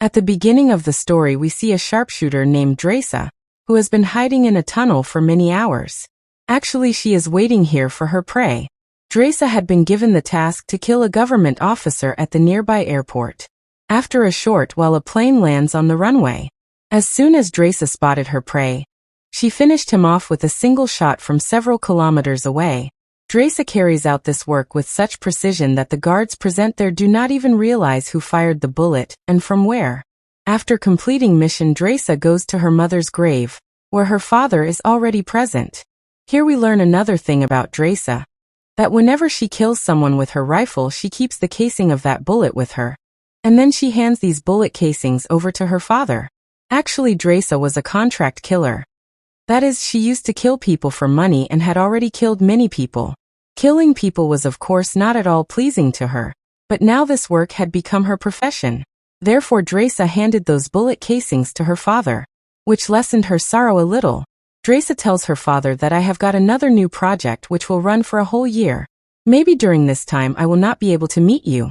At the beginning of the story we see a sharpshooter named Drasa, who has been hiding in a tunnel for many hours. Actually, she is waiting here for her prey. Drasa had been given the task to kill a government officer at the nearby airport. After a short while a plane lands on the runway. As soon as Drasa spotted her prey, she finished him off with a single shot from several kilometers away. Drasa carries out this work with such precision that the guards present there do not even realize who fired the bullet and from where. After completing mission, Drasa goes to her mother's grave, where her father is already present. Here we learn another thing about Drasa, that whenever she kills someone with her rifle she keeps the casing of that bullet with her, and then she hands these bullet casings over to her father. Actually, Drasa was a contract killer. That is, she used to kill people for money and had already killed many people. Killing people was of course not at all pleasing to her, but now this work had become her profession. Therefore Drasa handed those bullet casings to her father, which lessened her sorrow a little. Drasa tells her father that I have got another new project which will run for a whole year. Maybe during this time I will not be able to meet you.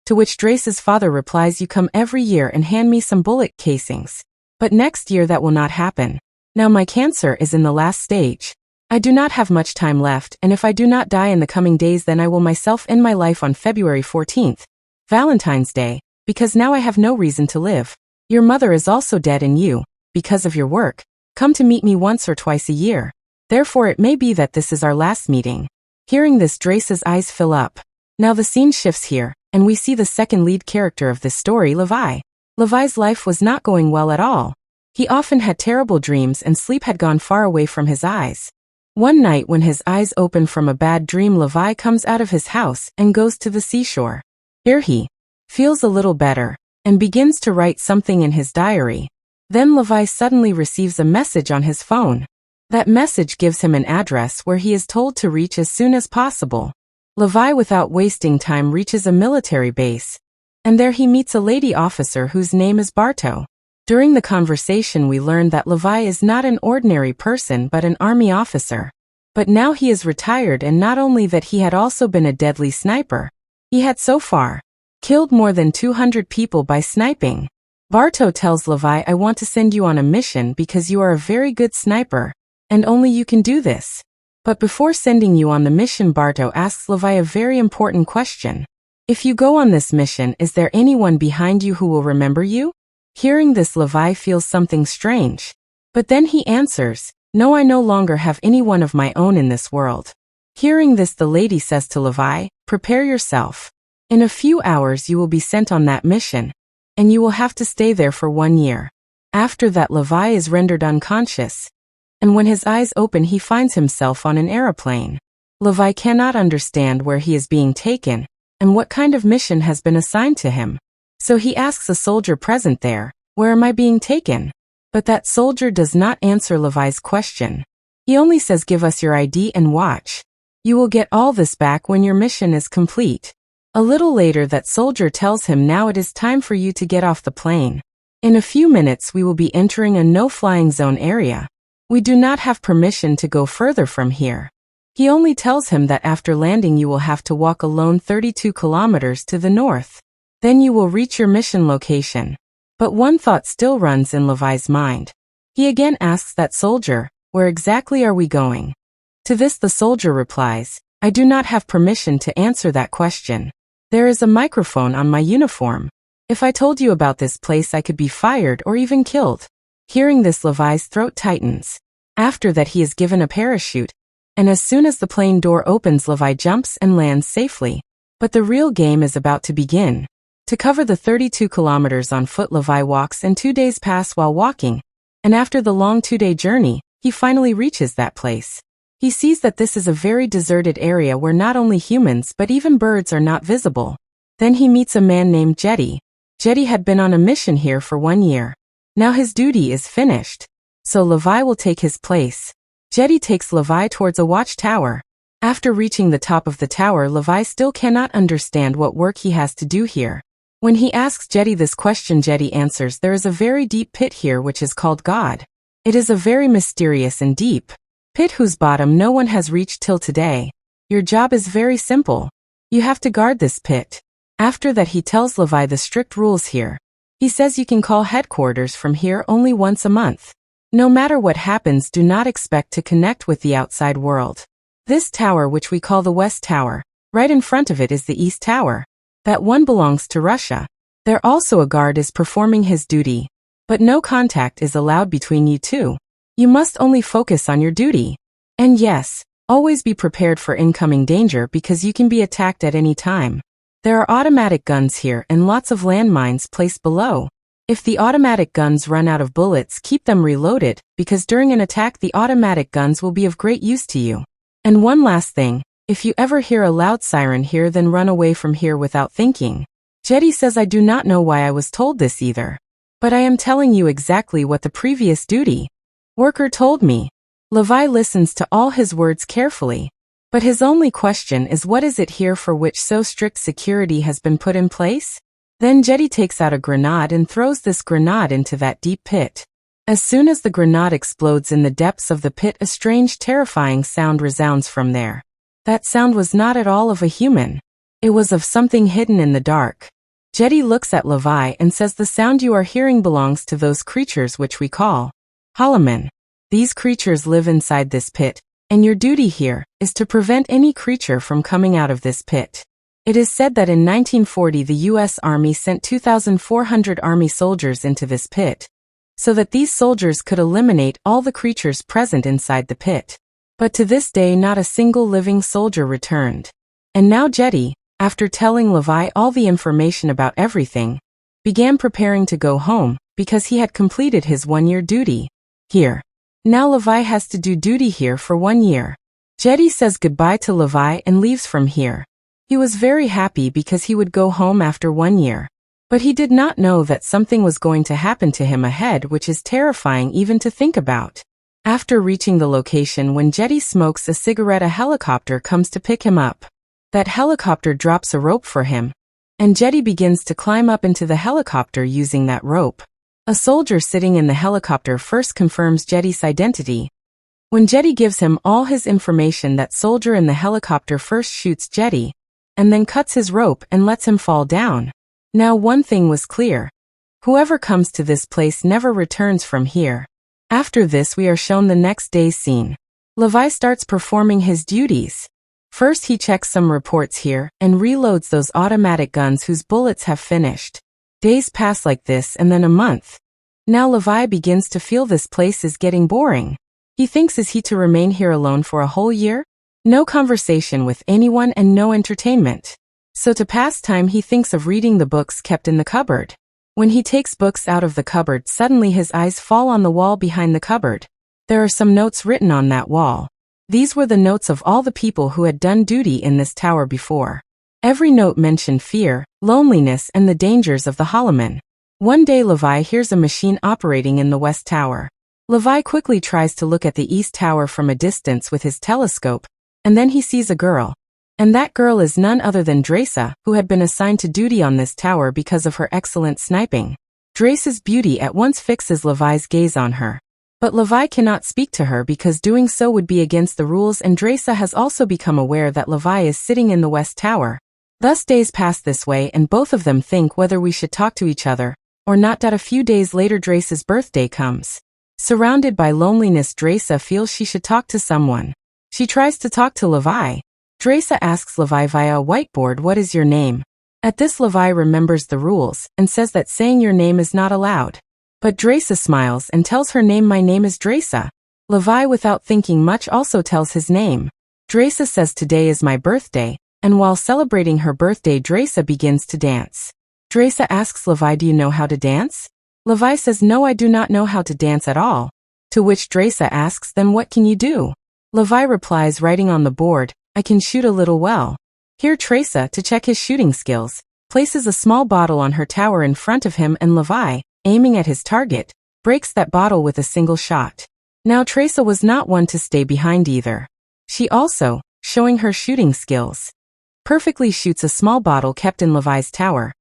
To which Drasa's father replies, you come every year and hand me some bullet casings. But next year that will not happen. Now my cancer is in the last stage. I do not have much time left, and if I do not die in the coming days then I will myself end my life on February 14th, Valentine's Day, because now I have no reason to live. Your mother is also dead and you, because of your work, come to meet me once or twice a year. Therefore it may be that this is our last meeting. Hearing this, Drasa's eyes fill up. Now the scene shifts here, and we see the second lead character of this story, Levi. Levi's life was not going well at all. He often had terrible dreams and sleep had gone far away from his eyes. One night when his eyes open from a bad dream, Levi comes out of his house and goes to the seashore. Here he feels a little better and begins to write something in his diary. Then Levi suddenly receives a message on his phone. That message gives him an address where he is told to reach as soon as possible. Levi, without wasting time, reaches a military base, and there he meets a lady officer whose name is Barto. During the conversation we learn that Levi is not an ordinary person but an army officer. But now he is retired, and not only that, he had also been a deadly sniper. He had so far killed more than 200 people by sniping. Barto tells Levi, I want to send you on a mission because you are a very good sniper, and only you can do this. But before sending you on the mission, Barto asks Levi a very important question. If you go on this mission, is there anyone behind you who will remember you? Hearing this, Levi feels something strange. But then he answers, no, I no longer have anyone of my own in this world. Hearing this, the lady says to Levi, prepare yourself. In a few hours you will be sent on that mission, and you will have to stay there for 1 year. After that, Levi is rendered unconscious, and when his eyes open he finds himself on an aeroplane. Levi cannot understand where he is being taken, and what kind of mission has been assigned to him. So he asks a soldier present there, where am I being taken? But that soldier does not answer Levi's question. He only says, give us your ID and watch. You will get all this back when your mission is complete. A little later that soldier tells him, now it is time for you to get off the plane. In a few minutes we will be entering a no-flying zone area. We do not have permission to go further from here. He only tells him that after landing you will have to walk alone 32 kilometers to the north. Then you will reach your mission location. But one thought still runs in Levi's mind. He again asks that soldier, where exactly are we going? To this the soldier replies, I do not have permission to answer that question. There is a microphone on my uniform. If I told you about this place I could be fired or even killed. Hearing this, Levi's throat tightens. After that he is given a parachute, and as soon as the plane door opens Levi jumps and lands safely. But the real game is about to begin. To cover the 32 kilometers on foot Levi walks, and 2 days pass while walking, and after the long 2-day journey, he finally reaches that place. He sees that this is a very deserted area where not only humans but even birds are not visible. Then he meets a man named Jetty. Jetty had been on a mission here for 1 year. Now his duty is finished, so Levi will take his place. Jetty takes Levi towards a watchtower. After reaching the top of the tower, Levi still cannot understand what work he has to do here. When he asks Jetty this question, Jetty answers, there is a very deep pit here which is called God. It is a very mysterious and deep pit whose bottom no one has reached till today. Your job is very simple. You have to guard this pit. After that he tells Levi the strict rules here. He says you can call headquarters from here only once a month. No matter what happens, do not expect to connect with the outside world. This tower, which we call the West Tower, right in front of it is the East Tower. That one belongs to Russia. There also a guard is performing his duty. But no contact is allowed between you two. You must only focus on your duty. And yes, always be prepared for incoming danger because you can be attacked at any time. There are automatic guns here and lots of landmines placed below. If the automatic guns run out of bullets, keep them reloaded, because during an attack the automatic guns will be of great use to you. And one last thing, if you ever hear a loud siren here, then run away from here without thinking. Jetty says I do not know why I was told this either. But I am telling you exactly what the previous duty worker told me. Levi listens to all his words carefully. But his only question is, what is it here for which so strict security has been put in place? Then Jetty takes out a grenade and throws this grenade into that deep pit. As soon as the grenade explodes in the depths of the pit, a strange, terrifying sound resounds from there. That sound was not at all of a human. It was of something hidden in the dark. Jetty looks at Levi and says the sound you are hearing belongs to those creatures which we call Holomen. These creatures live inside this pit, and your duty here is to prevent any creature from coming out of this pit. It is said that in 1940 the U.S. Army sent 2,400 Army soldiers into this pit, so that these soldiers could eliminate all the creatures present inside the pit. But to this day not a single living soldier returned. And now Jetty, after telling Levi all the information about everything, began preparing to go home, because he had completed his 1-year duty here. Now Levi has to do duty here for 1 year. Jetty says goodbye to Levi and leaves from here. He was very happy because he would go home after 1 year. But he did not know that something was going to happen to him ahead, which is terrifying even to think about. After reaching the location, when Jetty smokes a cigarette, a helicopter comes to pick him up. That helicopter drops a rope for him, and Jetty begins to climb up into the helicopter using that rope. A soldier sitting in the helicopter first confirms Jetty's identity. When Jetty gives him all his information, that soldier in the helicopter first shoots Jetty, and then cuts his rope and lets him fall down. Now one thing was clear. Whoever comes to this place never returns from here. After this we are shown the next day's scene. Levi starts performing his duties. First he checks some reports here and reloads those automatic guns whose bullets have finished. Days pass like this and then a month. Now Levi begins to feel this place is getting boring. He thinks, is he to remain here alone for a whole year? No conversation with anyone and no entertainment. So to pass time he thinks of reading the books kept in the cupboard. When he takes books out of the cupboard, suddenly his eyes fall on the wall behind the cupboard. There are some notes written on that wall. These were the notes of all the people who had done duty in this tower before. Every note mentioned fear, loneliness, and the dangers of the Holomen. One day Levi hears a machine operating in the West Tower. Levi quickly tries to look at the East Tower from a distance with his telescope, and then he sees a girl. And that girl is none other than Drasa, who had been assigned to duty on this tower because of her excellent sniping. Drasa's beauty at once fixes Levi's gaze on her. But Levi cannot speak to her because doing so would be against the rules, and Drasa has also become aware that Levi is sitting in the West Tower. Thus days pass this way and both of them think whether we should talk to each other or not. A few days later Drasa's birthday comes. Surrounded by loneliness, Drasa feels she should talk to someone. She tries to talk to Levi. Drasa asks Levi via a whiteboard, what is your name? At this Levi remembers the rules and says that saying your name is not allowed. But Drasa smiles and tells her name, my name is Drasa. Levi, without thinking much, also tells his name. Drasa says today is my birthday, and while celebrating her birthday Drasa begins to dance. Drasa asks Levi, do you know how to dance? Levi says, no, I do not know how to dance at all. To which Drasa asks, then what can you do? Levi replies, writing on the board, I can shoot a little well. Here Drasa, to check his shooting skills, places a small bottle on her tower in front of him, and Levi, aiming at his target, breaks that bottle with a single shot. Now Drasa was not one to stay behind either. She also, showing her shooting skills, perfectly shoots a small bottle kept in Levi's tower,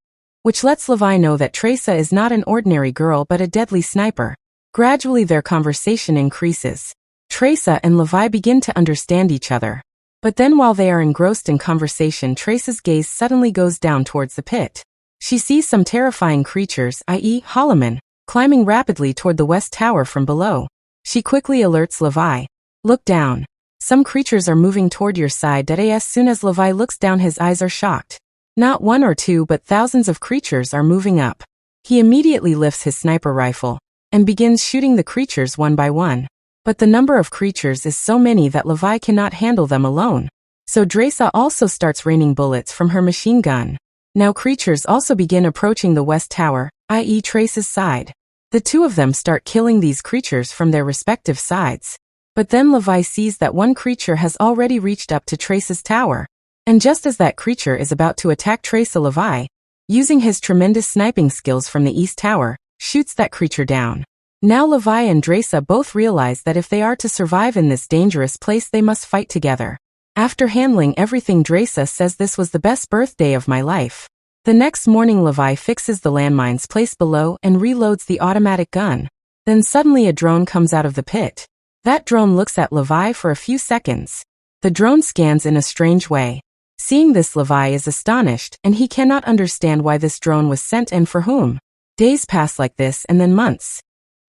which lets Levi know that Drasa is not an ordinary girl but a deadly sniper. Gradually their conversation increases. Drasa and Levi begin to understand each other. But then while they are engrossed in conversation, Drasa's gaze suddenly goes down towards the pit. She sees some terrifying creatures, i.e. Holloman, climbing rapidly toward the west tower from below. She quickly alerts Levi. Look down. Some creatures are moving toward your side. As soon as Levi looks down, his eyes are shocked. Not one or two but thousands of creatures are moving up. He immediately lifts his sniper rifle and begins shooting the creatures one by one. But the number of creatures is so many that Levi cannot handle them alone. So Drasa also starts raining bullets from her machine gun. Now creatures also begin approaching the west tower, i.e. Trace's side. The two of them start killing these creatures from their respective sides. But then Levi sees that one creature has already reached up to Trace's tower. And just as that creature is about to attack Trace, Levi, using his tremendous sniping skills from the east tower, shoots that creature down. Now Levi and Drasa both realize that if they are to survive in this dangerous place, they must fight together. After handling everything, Drasa says, "This was the best birthday of my life." The next morning, Levi fixes the landmines placed below and reloads the automatic gun. Then suddenly a drone comes out of the pit. That drone looks at Levi for a few seconds. The drone scans in a strange way. Seeing this, Levi is astonished, and he cannot understand why this drone was sent and for whom. Days pass like this, and then months.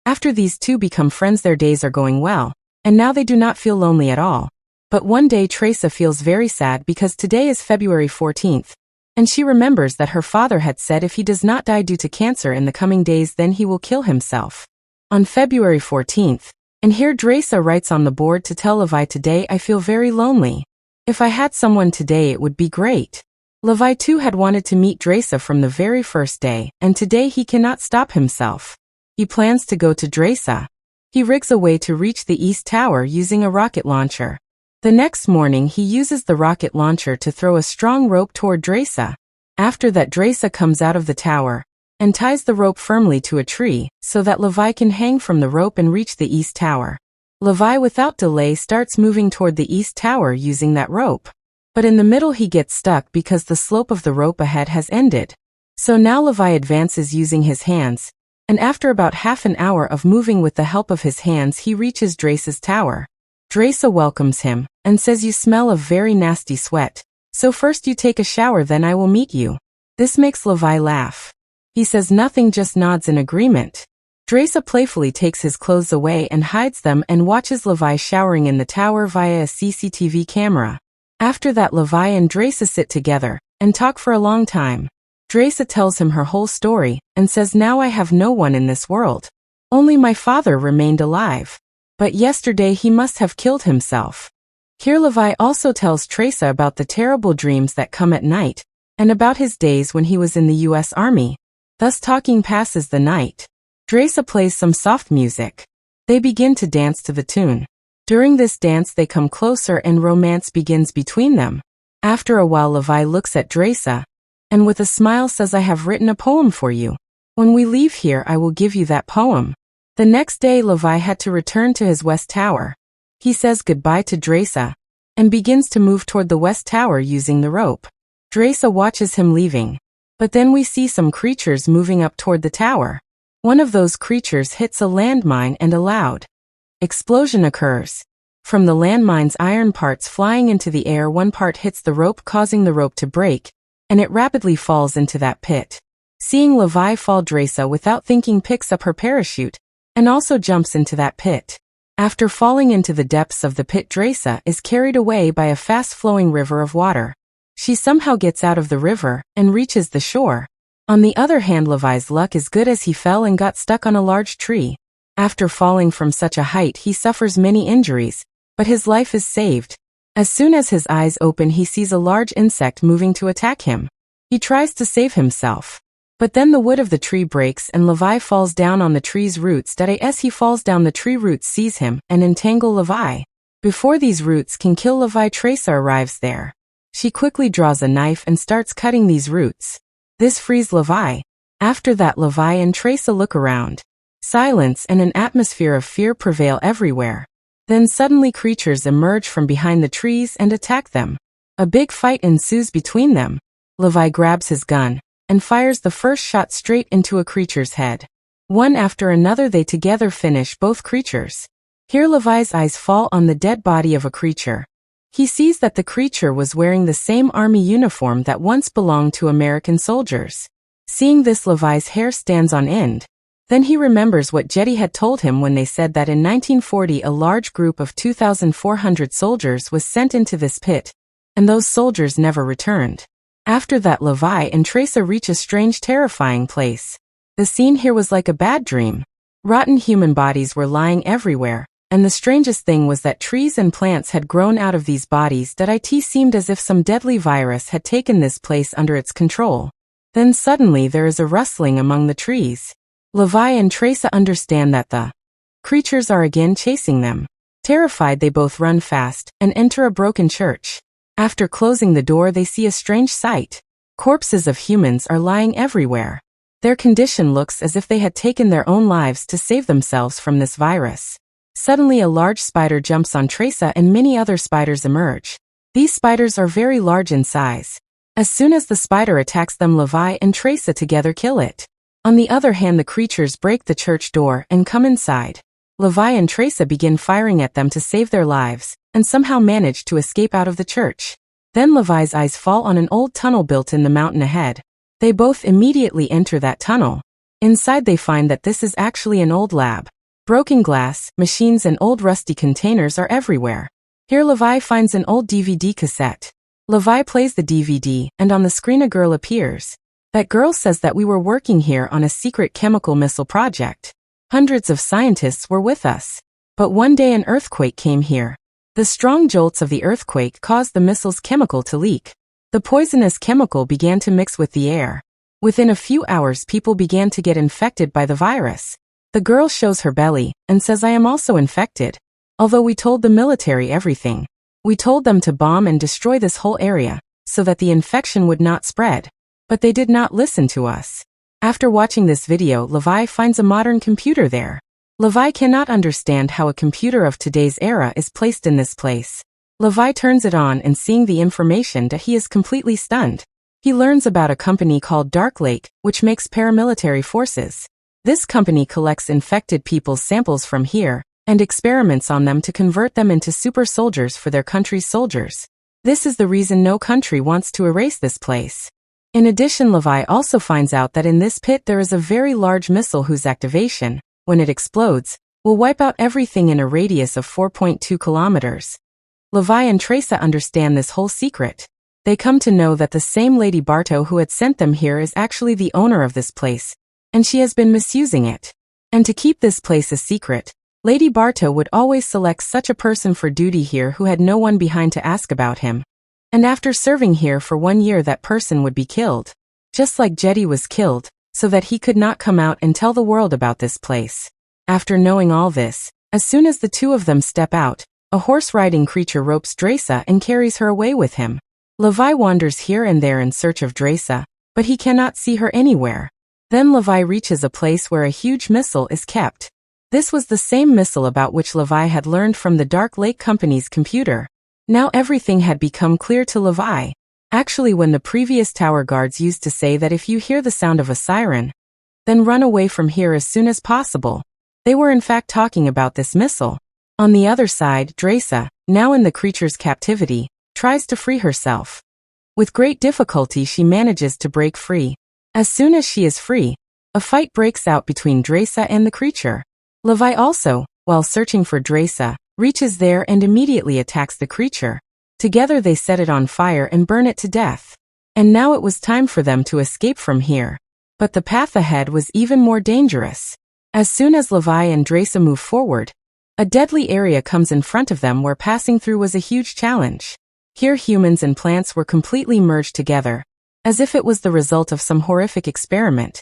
After these two become friends, their days are going well, and now they do not feel lonely at all. But one day Drasa feels very sad because today is February 14th, and she remembers that her father had said if he does not die due to cancer in the coming days, then he will kill himself. On February 14th, and here Drasa writes on the board to tell Levi, "Today I feel very lonely. If I had someone today, it would be great." Levi too had wanted to meet Drasa from the very first day, and today he cannot stop himself. He plans to go to Drasa. He rigs a way to reach the east tower using a rocket launcher. The next morning he uses the rocket launcher to throw a strong rope toward Drasa. After that, Drasa comes out of the tower and ties the rope firmly to a tree so that Levi can hang from the rope and reach the east tower. Levi without delay starts moving toward the east tower using that rope. But in the middle he gets stuck because the slope of the rope ahead has ended. So now Levi advances using his hands, and after about half an hour of moving with the help of his hands, he reaches Drasa's tower. Drasa welcomes him and says, "You smell of very nasty sweat. So first you take a shower, then I will meet you." This makes Levi laugh. He says nothing, just nods in agreement. Drasa playfully takes his clothes away and hides them and watches Levi showering in the tower via a CCTV camera. After that, Levi and Drasa sit together and talk for a long time. Drasa tells him her whole story and says, "Now I have no one in this world. Only my father remained alive. But yesterday he must have killed himself." Here Levi also tells Drasa about the terrible dreams that come at night, and about his days when he was in the US Army. Thus talking passes the night. Drasa plays some soft music. They begin to dance to the tune. During this dance they come closer and romance begins between them. After a while Levi looks at Drasa, and with a smile says, "I have written a poem for you. When we leave here I will give you that poem." The next day Levi had to return to his west tower. He says goodbye to Drasa and begins to move toward the west tower using the rope. Drasa watches him leaving. But then we see some creatures moving up toward the tower. One of those creatures hits a landmine and a loud explosion occurs. From the landmine's iron parts flying into the air, one part hits the rope, causing the rope to break, and it rapidly falls into that pit. Seeing Levi fall, Drasa without thinking picks up her parachute and also jumps into that pit. After falling into the depths of the pit, Drasa is carried away by a fast-flowing river of water. She somehow gets out of the river and reaches the shore. On the other hand, Levi's luck is good as he fell and got stuck on a large tree. After falling from such a height, he suffers many injuries, but his life is saved. As soon as his eyes open, he sees a large insect moving to attack him. He tries to save himself. But then the wood of the tree breaks and Levi falls down on the tree's roots. As he falls down, the tree roots seize him and entangle Levi. Before these roots can kill Levi, Drasa arrives there. She quickly draws a knife and starts cutting these roots. This frees Levi. After that, Levi and Drasa look around. Silence and an atmosphere of fear prevail everywhere. Then suddenly creatures emerge from behind the trees and attack them. A big fight ensues between them. Levi grabs his gun and fires the first shot straight into a creature's head. One after another they together finish both creatures. Here Levi's eyes fall on the dead body of a creature. He sees that the creature was wearing the same army uniform that once belonged to American soldiers. Seeing this, Levi's hair stands on end. Then he remembers what Jetty had told him when they said that in 1940 a large group of 2,400 soldiers was sent into this pit, and those soldiers never returned. After that, Levi and Drasa reach a strange, terrifying place. The scene here was like a bad dream. Rotten human bodies were lying everywhere, and the strangest thing was that trees and plants had grown out of these bodies that it seemed as if some deadly virus had taken this place under its control. Then suddenly there is a rustling among the trees. Levi and Drasa understand that the creatures are again chasing them. Terrified, they both run fast and enter a broken church. After closing the door, they see a strange sight. Corpses of humans are lying everywhere. Their condition looks as if they had taken their own lives to save themselves from this virus. Suddenly a large spider jumps on Drasa and many other spiders emerge. These spiders are very large in size. As soon as the spider attacks them, Levi and Drasa together kill it. On the other hand, the creatures break the church door and come inside. Levi and Drasa begin firing at them to save their lives, and somehow manage to escape out of the church. Then Levi's eyes fall on an old tunnel built in the mountain ahead. They both immediately enter that tunnel. Inside they find that this is actually an old lab. Broken glass, machines and old rusty containers are everywhere. Here Levi finds an old DVD cassette. Levi plays the DVD, and on the screen a girl appears. That girl says that we were working here on a secret chemical missile project. Hundreds of scientists were with us. But one day an earthquake came here. The strong jolts of the earthquake caused the missile's chemical to leak. The poisonous chemical began to mix with the air. Within a few hours, people began to get infected by the virus. The girl shows her belly and says, "I am also infected. Although we told the military everything. We told them to bomb and destroy this whole area so that the infection would not spread. But they did not listen to us." After watching this video, Levi finds a modern computer there. Levi cannot understand how a computer of today's era is placed in this place. Levi turns it on, and seeing the information that he is completely stunned. He learns about a company called Dark Lake, which makes paramilitary forces. This company collects infected people's samples from here and experiments on them to convert them into super soldiers for their country's soldiers. This is the reason no country wants to erase this place. In addition, Levi also finds out that in this pit there is a very large missile whose activation, when it explodes, will wipe out everything in a radius of 4.2 kilometers. Levi and Drasa understand this whole secret. They come to know that the same Lady Bartow who had sent them here is actually the owner of this place, and she has been misusing it. And to keep this place a secret, Lady Bartow would always select such a person for duty here who had no one behind to ask about him. And after serving here for 1 year, that person would be killed. Just like Jetty was killed, so that he could not come out and tell the world about this place. After knowing all this, as soon as the two of them step out, a horse-riding creature ropes Drasa and carries her away with him. Levi wanders here and there in search of Drasa, but he cannot see her anywhere. Then Levi reaches a place where a huge missile is kept. This was the same missile about which Levi had learned from the Dark Lake Company's computer. Now everything had become clear to Levi. Actually, when the previous tower guards used to say that if you hear the sound of a siren, then run away from here as soon as possible, they were in fact talking about this missile. On the other side, Drasa, now in the creature's captivity, tries to free herself. With great difficulty she manages to break free. As soon as she is free, a fight breaks out between Drasa and the creature. Levi also, while searching for Drasa, reaches there and immediately attacks the creature. Together they set it on fire and burn it to death. And now it was time for them to escape from here. But the path ahead was even more dangerous. As soon as Levi and Drasa move forward, a deadly area comes in front of them where passing through was a huge challenge. Here humans and plants were completely merged together, as if it was the result of some horrific experiment.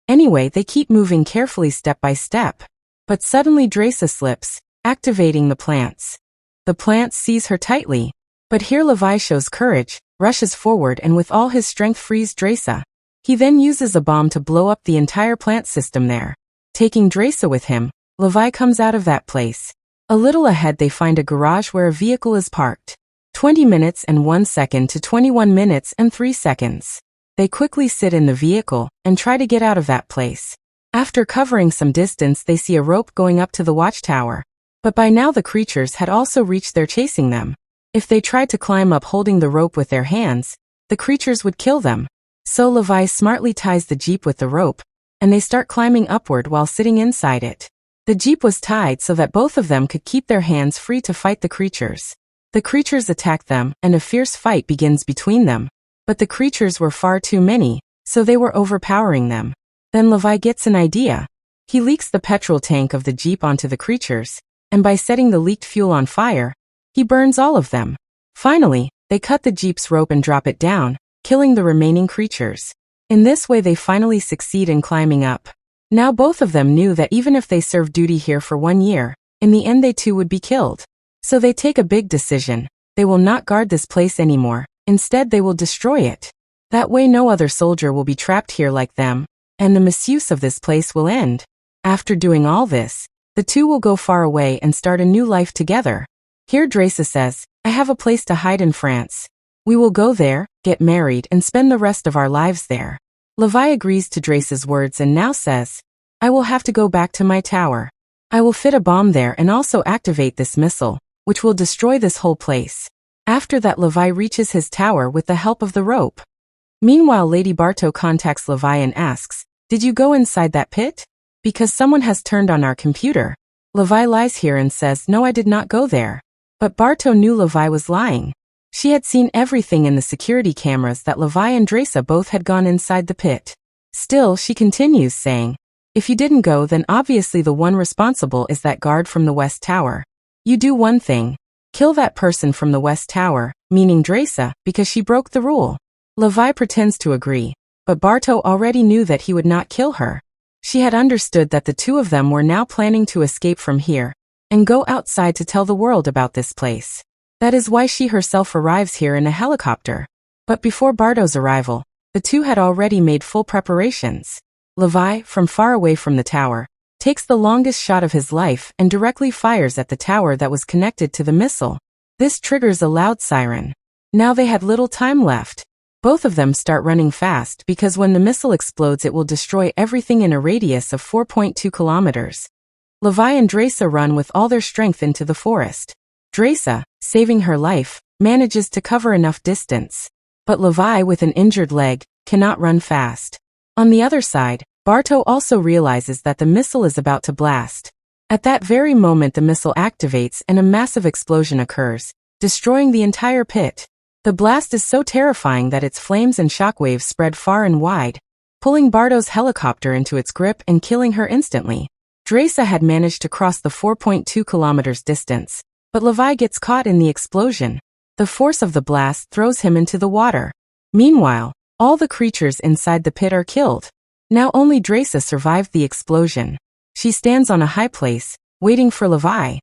Anyway, they keep moving carefully step by step. But suddenly Drasa slips, activating the plants. The plants seize her tightly. But here Levi shows courage, rushes forward and with all his strength frees Drasa. He then uses a bomb to blow up the entire plant system there. Taking Drasa with him, Levi comes out of that place. A little ahead they find a garage where a vehicle is parked. 20 minutes and 1 second to 21 minutes and 3 seconds. They quickly sit in the vehicle and try to get out of that place. After covering some distance they see a rope going up to the watchtower. But by now the creatures had also reached there chasing them. If they tried to climb up holding the rope with their hands, the creatures would kill them. So Levi smartly ties the jeep with the rope, and they start climbing upward while sitting inside it. The jeep was tied so that both of them could keep their hands free to fight the creatures. The creatures attack them, and a fierce fight begins between them. But the creatures were far too many, so they were overpowering them. Then Levi gets an idea. He leaks the petrol tank of the jeep onto the creatures, and by setting the leaked fuel on fire, he burns all of them. Finally, they cut the jeep's rope and drop it down, killing the remaining creatures. In this way they finally succeed in climbing up. Now both of them knew that even if they served duty here for 1 year, in the end they too would be killed. So they take a big decision. They will not guard this place anymore. Instead they will destroy it. That way no other soldier will be trapped here like them, and the misuse of this place will end. After doing all this, the two will go far away and start a new life together. Here Drasa says, I have a place to hide in France. We will go there, get married, and spend the rest of our lives there. Levi agrees to Drasa's words and now says, I will have to go back to my tower. I will fit a bomb there and also activate this missile, which will destroy this whole place. After that Levi reaches his tower with the help of the rope. Meanwhile Lady Bartow contacts Levi and asks, Did you go inside that pit? Because someone has turned on our computer. Levi lies here and says, No, I did not go there. But Bartow knew Levi was lying. She had seen everything in the security cameras that Levi and Drasa both had gone inside the pit. Still, she continues saying, If you didn't go, then obviously the one responsible is that guard from the West Tower. You do one thing. Kill that person from the West Tower, meaning Drasa, because she broke the rule. Levi pretends to agree, but Bartow already knew that he would not kill her. She had understood that the two of them were now planning to escape from here and go outside to tell the world about this place. That is why she herself arrives here in a helicopter. But before Bartow's arrival, the two had already made full preparations. Levi, from far away from the tower, takes the longest shot of his life and directly fires at the tower that was connected to the missile. This triggers a loud siren. Now they had little time left. Both of them start running fast because when the missile explodes it will destroy everything in a radius of 4.2 kilometers. Levi and Drasa run with all their strength into the forest. Drasa, saving her life, manages to cover enough distance. But Levi, with an injured leg, cannot run fast. On the other side, Bartow also realizes that the missile is about to blast. At that very moment the missile activates and a massive explosion occurs, destroying the entire pit. The blast is so terrifying that its flames and shockwaves spread far and wide, pulling Bartow's helicopter into its grip and killing her instantly. Drasa had managed to cross the 4.2 kilometers distance, but Levi gets caught in the explosion. The force of the blast throws him into the water. Meanwhile, all the creatures inside the pit are killed. Now only Drasa survived the explosion. She stands on a high place, waiting for Levi.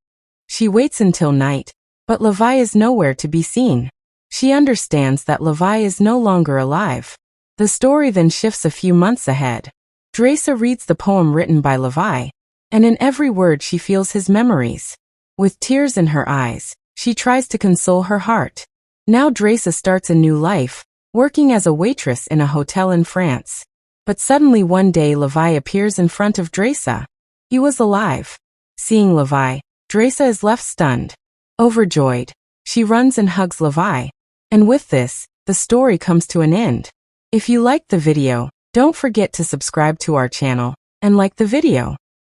She waits until night, but Levi is nowhere to be seen. She understands that Levi is no longer alive. The story then shifts a few months ahead. Drasa reads the poem written by Levi, and in every word she feels his memories. With tears in her eyes, she tries to console her heart. Now Drasa starts a new life, working as a waitress in a hotel in France. But suddenly one day Levi appears in front of Drasa. He was alive. Seeing Levi, Drasa is left stunned. Overjoyed, she runs and hugs Levi. And with this, the story comes to an end. If you liked the video, don't forget to subscribe to our channel and like the video.